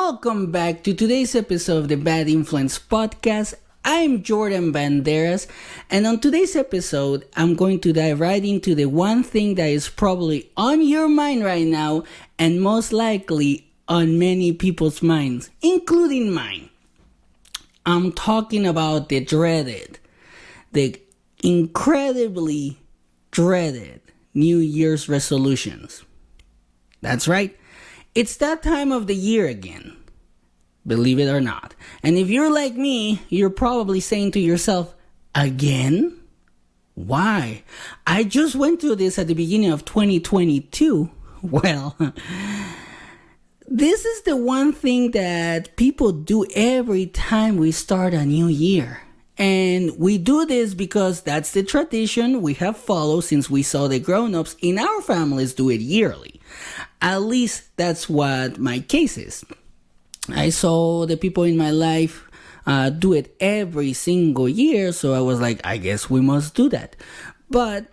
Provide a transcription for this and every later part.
welcome back to today's episode of the Bad Influence Podcast. I'm Jordan Banderas, and on today's episode, I'm going to dive right into the one thing that is probably on your mind right now, and most likely on many people's minds, including mine. I'm talking about the incredibly dreaded New Year's resolutions. That's right. It's that time of the year again, believe it or not. And if you're like me, you're probably saying to yourself, again? Why? I just went through this at the beginning of 2022. Well, this is the one thing that people do every time we start a new year. And we do this because that's the tradition we have followed since we saw the grown-ups in our families do it yearly. At least that's what my case is. I saw the people in my life do it every single year, so I was like, I guess we must do that. But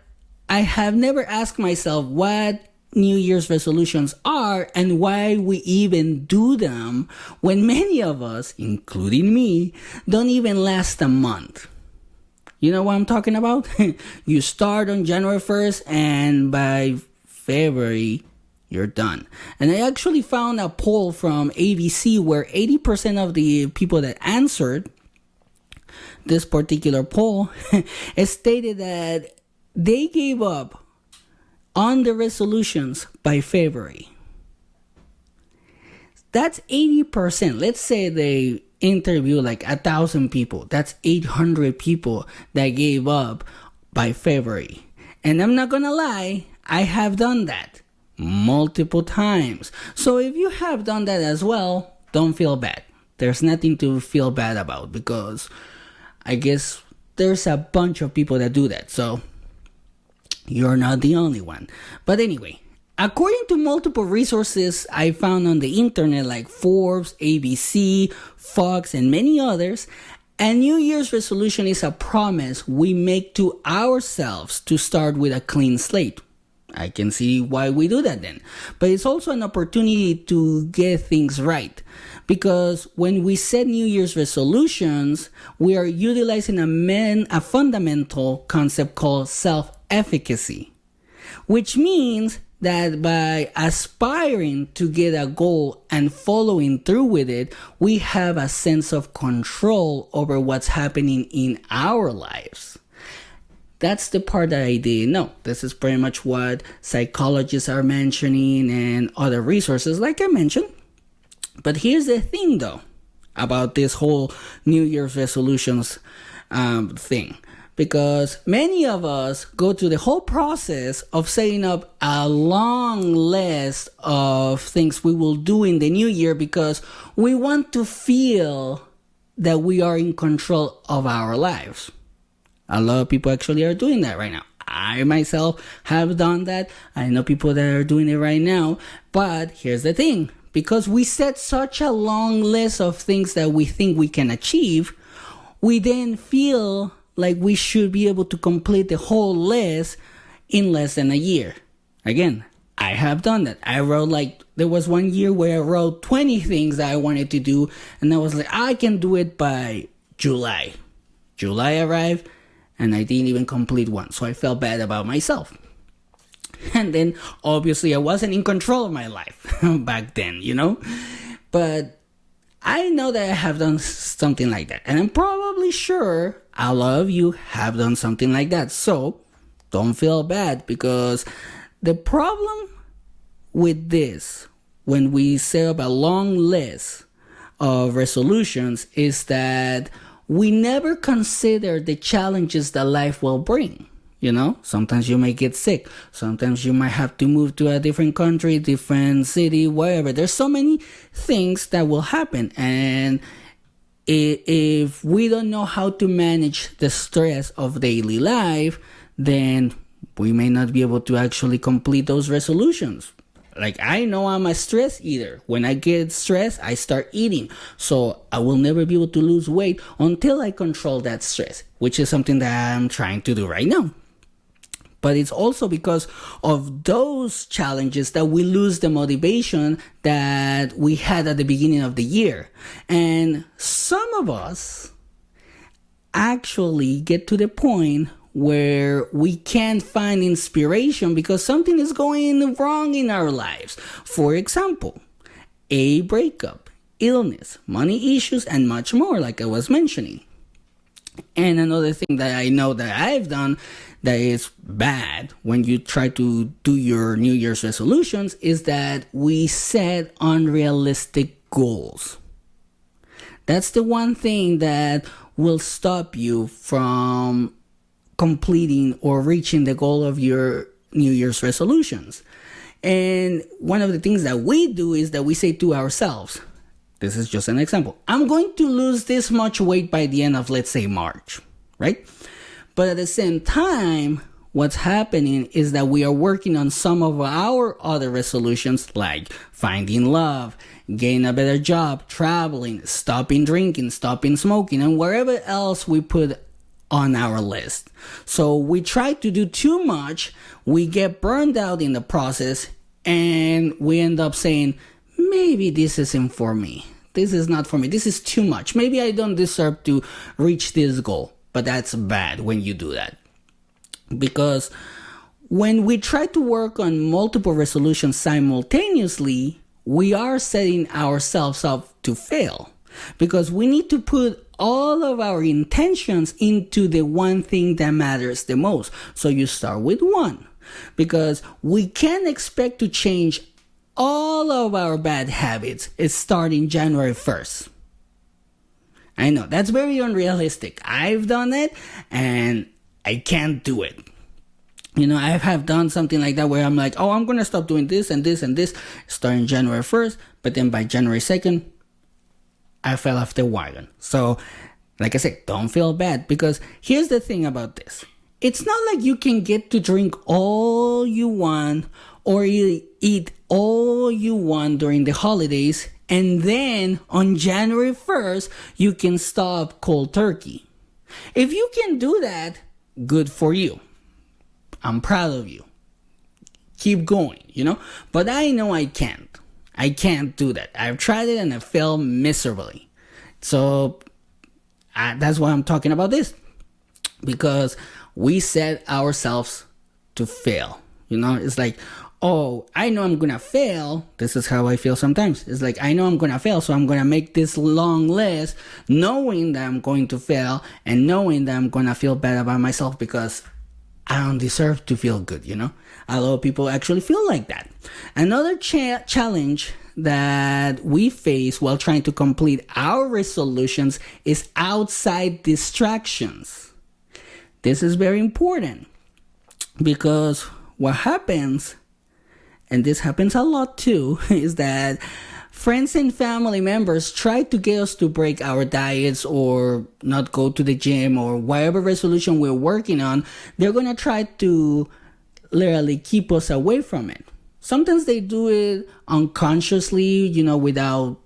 I have never asked myself what New Year's resolutions are and why we even do them when many of us, including me, don't even last a month. You know what I'm talking about? You start on January 1st and by February, you're done. And I actually found a poll from ABC where 80% of the people that answered this particular poll stated that they gave up on the resolutions by February. That's 80%. Let's say they interview like 1,000 people. That's 800 people that gave up by February. And I'm not gonna lie, I have done that multiple times. So if you have done that as well, don't feel bad. There's nothing to feel bad about because I guess there's a bunch of people that do that. So you're not the only one. But anyway, according to multiple resources I found on the internet like Forbes, ABC, Fox, and many others, a New Year's resolution is a promise we make to ourselves to start with a clean slate. I can see why we do that then. But it's also an opportunity to get things right. Because when we set New Year's resolutions, we are utilizing a fundamental concept called self-efficacy. Which means that by aspiring to get a goal and following through with it, we have a sense of control over what's happening in our lives. That's the part that I didn't know. This is pretty much what psychologists are mentioning and other resources like I mentioned. But here's the thing though about this whole New Year's resolutions thing. Because many of us go through the whole process of setting up a long list of things we will do in the new year because we want to feel that we are in control of our lives. A lot of people actually are doing that right now. I myself have done that. I know people that are doing it right now. But here's the thing. Because we set such a long list of things that we think we can achieve, we then feel like we should be able to complete the whole list in less than a year. Again, I have done that. There was one year where I wrote 20 things that I wanted to do. And I was like, I can do it by July. July arrived. And I didn't even complete one. So I felt bad about myself. And then, obviously, I wasn't in control of my life back then, you know? But I know that I have done something like that. And I'm probably sure a lot of you have done something like that. So, don't feel bad. Because the problem with this, when we set up a long list of resolutions, is that we never consider the challenges that life will bring. You know, sometimes you may get sick. Sometimes you might have to move to a different country, different city, whatever. There's so many things that will happen. And if we don't know how to manage the stress of daily life, then we may not be able to actually complete those resolutions. Like, I know I'm a stress eater. When I get stressed, I start eating. So I will never be able to lose weight until I control that stress, which is something that I'm trying to do right now. But it's also because of those challenges that we lose the motivation that we had at the beginning of the year. And some of us actually get to the point where we can't find inspiration because something is going wrong in our lives. For example, a breakup, illness, money issues, and much more, like I was mentioning. And another thing that I know that I've done that is bad when you try to do your New Year's resolutions is that we set unrealistic goals. That's the one thing that will stop you from completing or reaching the goal of your New Year's resolutions. And one of the things that we do is that we say to ourselves, this is just an example, I'm going to lose this much weight by the end of, let's say, March, right? But at the same time, what's happening is that we are working on some of our other resolutions, like finding love, getting a better job, traveling, stopping drinking, stopping smoking, and wherever else we put on our list. So we try to do too much, we get burned out in the process, and we end up saying, maybe this isn't for me. This is not for me. This is too much. Maybe I don't deserve to reach this goal. But that's bad when you do that. Because when we try to work on multiple resolutions simultaneously, we are setting ourselves up to fail. Because we need to put all of our intentions into the one thing that matters the most. So you start with one. Because we can't expect to change all of our bad habits starting January 1st. I know, that's very unrealistic. I've done it, and I can't do it. You know, I have done something like that where I'm like, oh, I'm going to stop doing this and this and this starting January 1st, but then by January 2nd, I fell off the wagon. So, like I said, don't feel bad, because here's the thing about this. It's not like you can get to drink all you want or you eat all you want during the holidays, and then on January 1st, you can stop cold turkey. If you can do that, good for you. I'm proud of you. Keep going, you know? But I know I can't. I can't do that. I've tried it and I failed miserably. So that's why I'm talking about this. Because we set ourselves to fail. You know, it's like, oh, I know I'm going to fail. This is how I feel sometimes. It's like, I know I'm going to fail, so I'm going to make this long list knowing that I'm going to fail and knowing that I'm going to feel bad about myself because I don't deserve to feel good, you know? A lot of people actually feel like that. Another challenge that we face while trying to complete our resolutions is outside distractions. This is very important because what happens, and this happens a lot too, is that friends and family members try to get us to break our diets or not go to the gym or whatever resolution we're working on. They're going to try to literally keep us away from it. Sometimes they do it unconsciously, you know, without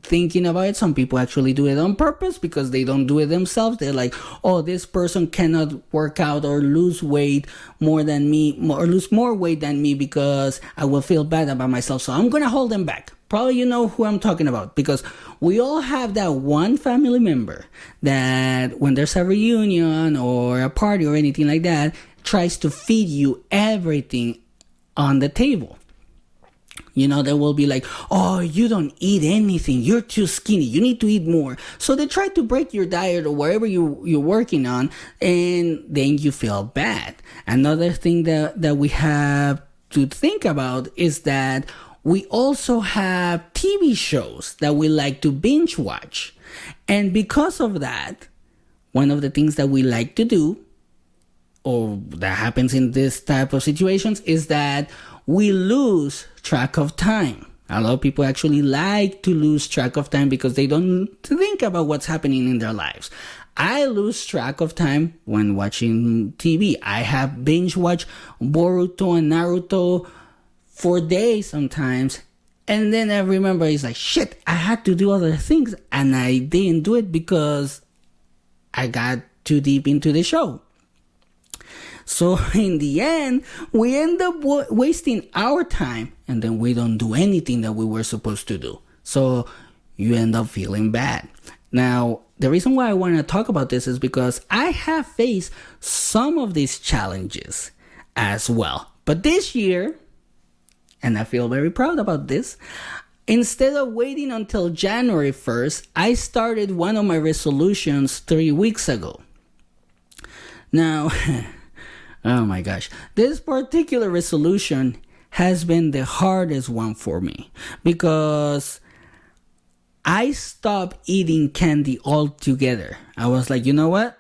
thinking about it. Some people actually do it on purpose because they don't do it themselves. They're like, oh, this person cannot work out or lose weight more than me, or lose more weight than me because I will feel bad about myself. So I'm going to hold them back. Probably you know who I'm talking about, because we all have that one family member that when there's a reunion or a party or anything like that, tries to feed you everything on the table. You know, they will be like, oh, you don't eat anything. You're too skinny. You need to eat more. So they try to break your diet or whatever you're working on, and then you feel bad. Another thing that we have to think about is that we also have TV shows that we like to binge watch. And because of that, one of the things that we like to do, or that happens in this type of situations, is that we lose track of time. A lot of people actually like to lose track of time because they don't think about what's happening in their lives. I lose track of time when watching TV. I have binge watched Boruto and Naruto for days sometimes. And then I remember it's like, shit, I had to do other things. And I didn't do it because I got too deep into the show. So in the end, we end up wasting our time, and then we don't do anything that we were supposed to do. So you end up feeling bad. Now, the reason why I want to talk about this is because I have faced some of these challenges as well. But this year, and I feel very proud about this, instead of waiting until January 1st, I started one of my resolutions 3 weeks ago. Now, oh my gosh, this particular resolution has been the hardest one for me because I stopped eating candy altogether. I was like, you know what?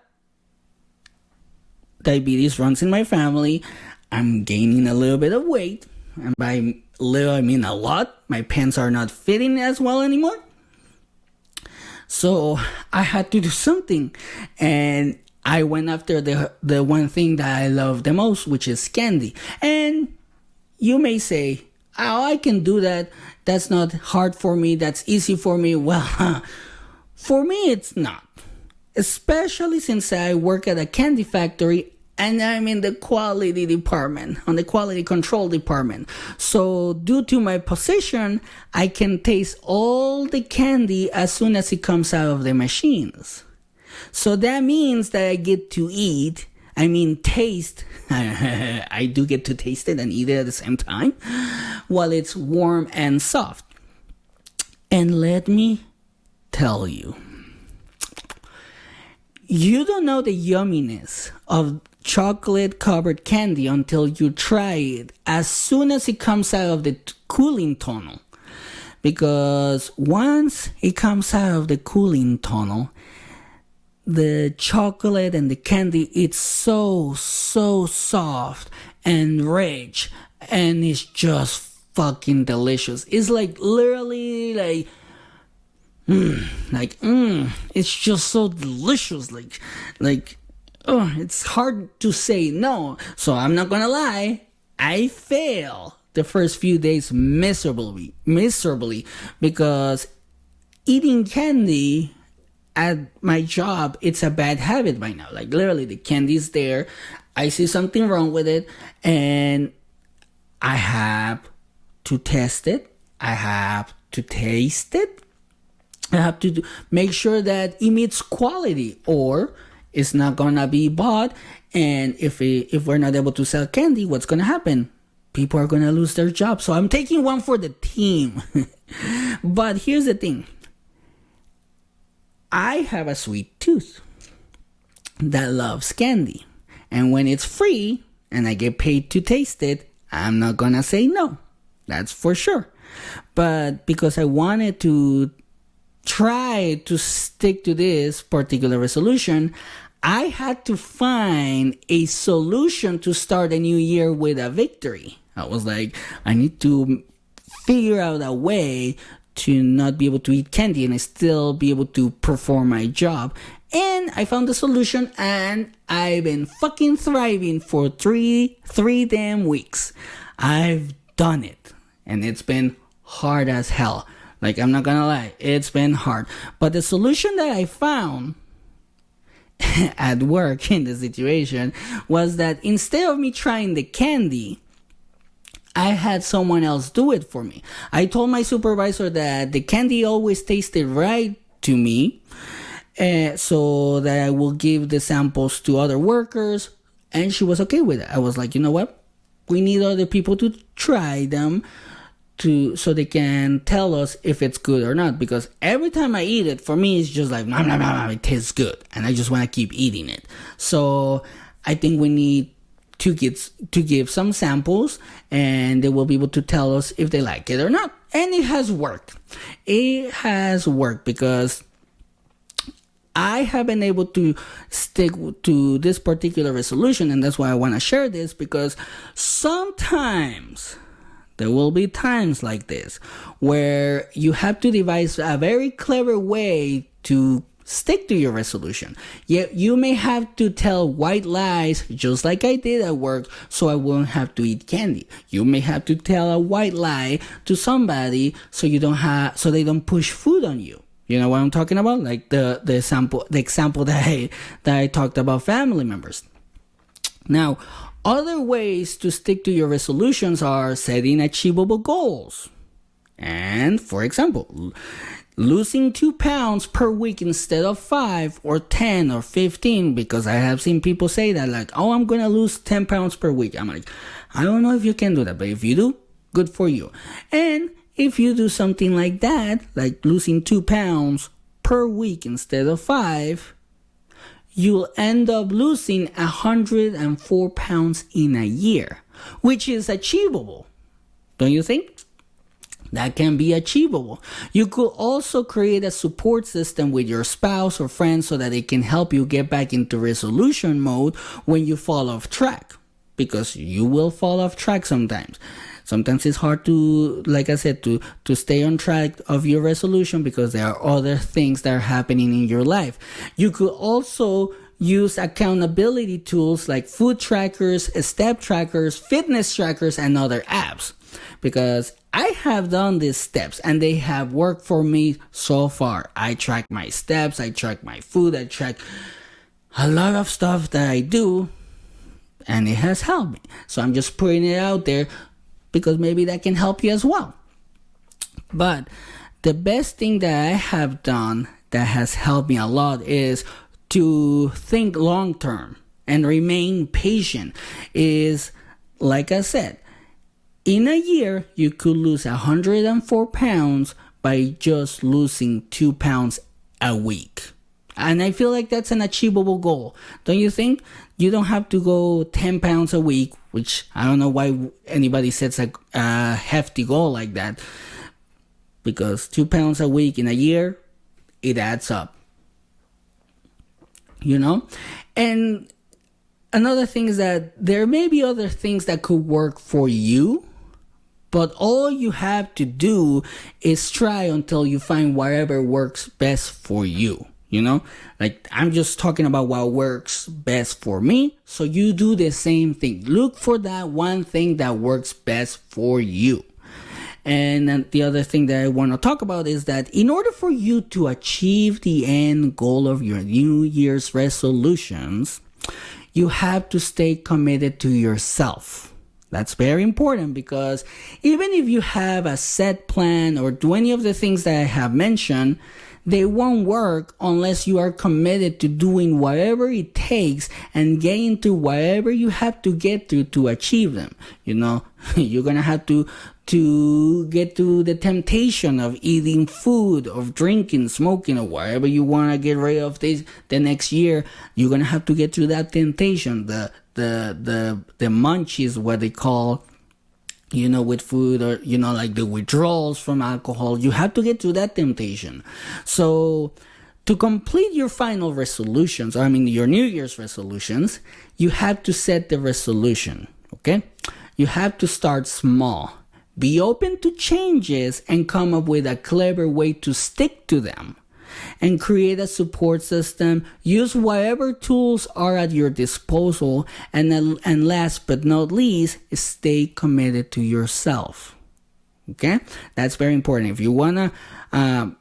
Diabetes runs in my family. I'm gaining a little bit of weight. And by little, I mean a lot. My pants are not fitting as well anymore. So I had to do something. And I went after the one thing that I love the most, which is candy. And you may say, oh, I can do that. That's not hard for me. That's easy for me. Well, for me, it's not. Especially since I work at a candy factory and I'm in the quality department, on the quality control department. So due to my position, I can taste all the candy as soon as it comes out of the machines. So that means that I get to taste. I do get to taste it and eat it at the same time while it's warm and soft. And let me tell you, you don't know the yumminess of chocolate covered candy until you try it as soon as it comes out of the cooling tunnel. Because once it comes out of the cooling tunnel, the chocolate and the candy, it's so soft and rich, and it's just fucking delicious. It's like literally it's just so delicious. It's hard to say no. So I'm not gonna lie, I fail the first few days miserably because eating candy at my job, it's a bad habit by now. Like literally the candy's there, I see something wrong with it, and I have to test it, I have to taste it, I have to make sure that it meets quality or it's not gonna be bought. And if we're not able to sell candy, what's gonna happen? People are gonna lose their jobs. So I'm taking one for the team. But here's the thing. I have a sweet tooth that loves candy. And when it's free and I get paid to taste it, I'm not gonna say no. That's for sure. But because I wanted to try to stick to this particular resolution, I had to find a solution to start a new year with a victory. I was like, I need to figure out a way to not be able to eat candy and I still be able to perform my job. And I found the solution, and I've been fucking thriving for three damn weeks. I've done it, and it's been hard as hell. Like, I'm not gonna lie, it's been hard. But the solution that I found at work in the situation was that instead of me trying the candy, I had someone else do it for me. I told my supervisor that the candy always tasted right to me, so that I will give the samples to other workers, and she was okay with it. I was like, you know what? We need other people to try them so they can tell us if it's good or not. Because every time I eat it, for me, it's just like, nom, nom, nom, it tastes good, and I just want to keep eating it. So I think we need to give some samples, and they will be able to tell us if they like it or not. And it has worked. It has worked because I have been able to stick to this particular resolution, and that's why I want to share this, because sometimes there will be times like this where you have to devise a very clever way to stick to your resolution. Yet you may have to tell white lies, just like I did at work, so I won't have to eat candy. You may have to tell a white lie to somebody so they don't push food on you. You know what I'm talking about? Like the example that I talked about family members. Now, other ways to stick to your resolutions are setting achievable goals. And, for example, losing 2 pounds per week instead of 5 or 10 or 15, because I have seen people say that, like, oh, I'm going to lose 10 pounds per week. I'm like, I don't know if you can do that, but if you do, good for you. And if you do something like that, like losing 2 pounds per week instead of 5, you'll end up losing 104 pounds in a year, which is achievable. Don't you think? That can be achievable. You could also create a support system with your spouse or friends so that they can help you get back into resolution mode when you fall off track, because you will fall off track sometimes. Sometimes it's hard to, like I said, to stay on track of your resolution because there are other things that are happening in your life. You could also use accountability tools like food trackers, step trackers, fitness trackers, and other apps, because I have done these steps and they have worked for me so far. I track my steps, I track my food, I track a lot of stuff that I do, and it has helped me. So I'm just putting it out there because maybe that can help you as well. But the best thing that I have done that has helped me a lot is to think long term and remain patient. Is, like I said, in a year, you could lose 104 pounds by just losing 2 pounds a week. And I feel like that's an achievable goal. Don't you think? You don't have to go 10 pounds a week, which I don't know why anybody sets a hefty goal like that. Because 2 pounds a week in a year, it adds up. You know? And another thing is that there may be other things that could work for you, but all you have to do is try until you find whatever works best for you. You know, like I'm just talking about what works best for me. So you do the same thing. Look for that one thing that works best for you. And then the other thing that I want to talk about is that in order for you to achieve the end goal of your New Year's resolutions, you have to stay committed to yourself. That's very important, because even if you have a set plan or do any of the things that I have mentioned, they won't work unless you are committed to doing whatever it takes and getting to whatever you have to get to achieve them. You know, you're going to have to get to the temptation of eating food, of drinking, smoking, or whatever you want to get rid of the next year. You're going to have to get through that temptation, the munchies, what they call, you know, with food, or, you know, like the withdrawals from alcohol. You have to get to that temptation. So to complete your final resolutions, your New Year's resolutions, you have to set the resolution, okay? You have to start small. Be open to changes and come up with a clever way to stick to them. And create a support system. Use whatever tools are at your disposal. And last but not least, stay committed to yourself. Okay? That's very important. If you want to,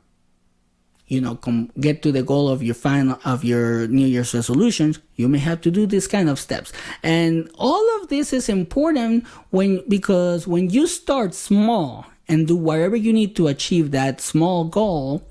get to the goal of your New Year's resolutions, you may have to do these kind of steps. And all of this is important because when you start small and do whatever you need to achieve that small goal,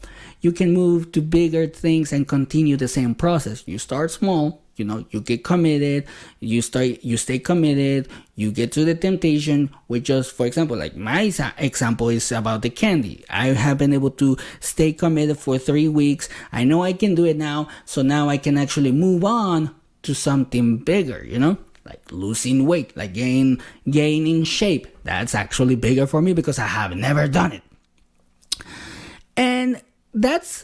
you can move to bigger things and continue the same process. You start small, you get committed, you stay committed, you get to the temptation, which just, for example, like my example is about the candy. I have been able to stay committed for 3 weeks. I know I can do it now, so now I can actually move on to something bigger, like losing weight, like gaining shape. That's actually bigger for me because I have never done it. And that's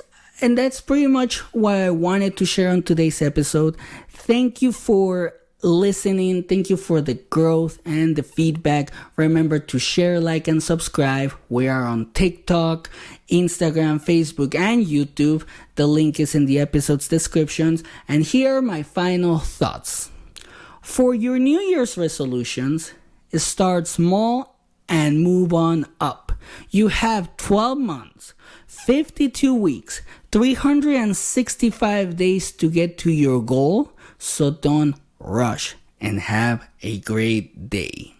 pretty much what I wanted to share on today's episode. Thank you for listening. Thank you for the growth and the feedback. Remember to share, like, and subscribe. We are on TikTok, Instagram, Facebook, and YouTube. The link is in the episode's descriptions. And here are my final thoughts. For your New Year's resolutions, start small and move on up. You have 12 months, 52 weeks, 365 days to get to your goal, so don't rush. and have a great day.